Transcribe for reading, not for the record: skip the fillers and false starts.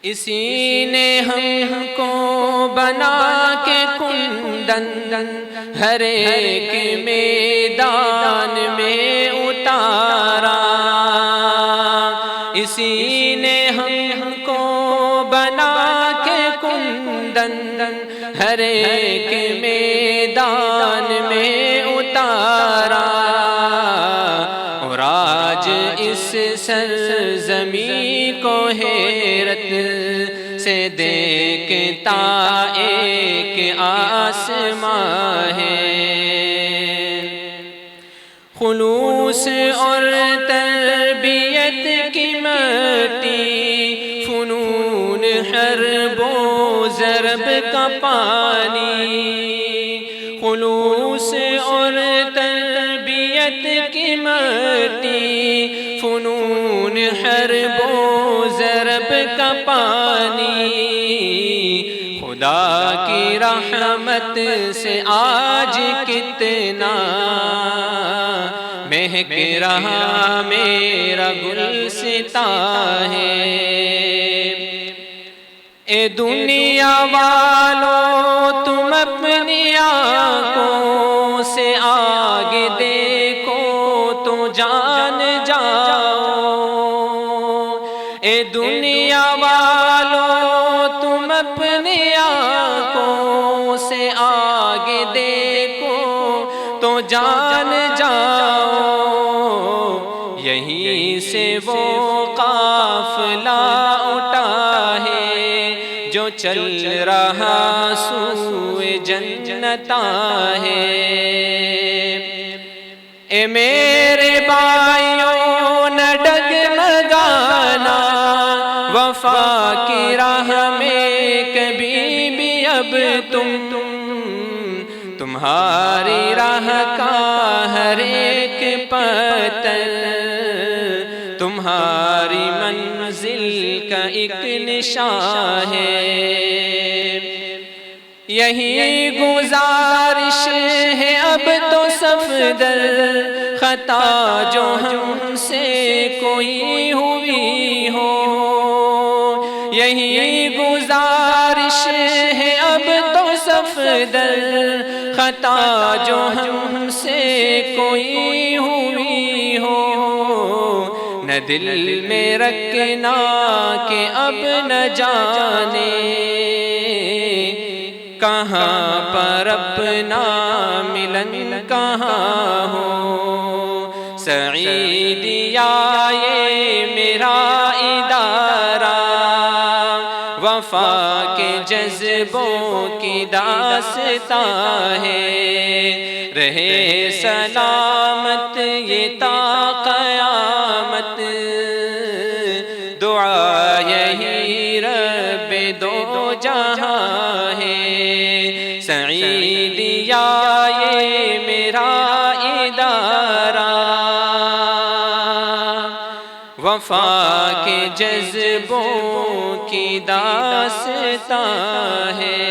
اسی نے ہم کو بنا کے کندن ہر ایک میدان میں اتارا، اسی نے ہم کو بنا کے کندن ہر ایک میدان میں اتارا، اور آج اس سرزمین کو حیرت سے دیکھتا ایک آسمان ہے۔ خلوص اور تربیت کی مٹی، فنون حرب و ضرب کا پانی، خلوص اور تربیت کی مٹی، فنون حرب و ضرب کا پانی، خدا کی رحمت سے آج کتنا مہک رہا میرا گلستان ہے۔ اے دنیا والو تم اپنی آنکھوں سے آگے دیکھو تو جان جاؤ، اے دنیا والو تم اپنی آنکھوں سے آگے دیکھو تو جان جاؤ، یہیں سے وہ قافلہ اٹھا ہے جو چل رہا سوئے جنت ہے۔ اے میرے بھائیوں نہ ڈگمگانا، وفا کی راہ میں کبھی بھی اب تمہاری راہ کا ہر ایک پتھر تمہاری منزل کا ایک نشان ہے۔ یہی گزارش ہے اب تو صفدر خطا جو ہم سے کوئی ہوئی ہو، یہی گزارش ہے اب تو صفدر خطا جو ہم سے کوئی ہوئی ہو، نہ دل میں رکھنا کہ اب نہ جانے کہاں پر اپنا ملن کہاں ہو۔ سعیدیہ یہ میرا ادارہ، وفا کے جذبوں کی داستان ہے، رہے سلامت یہ تا قیامت، دعا یہی رب دو جہاں ہے۔ سعیدیہ یہ میرا ادارہ، وفا کے جذبوں کی داستان ہے۔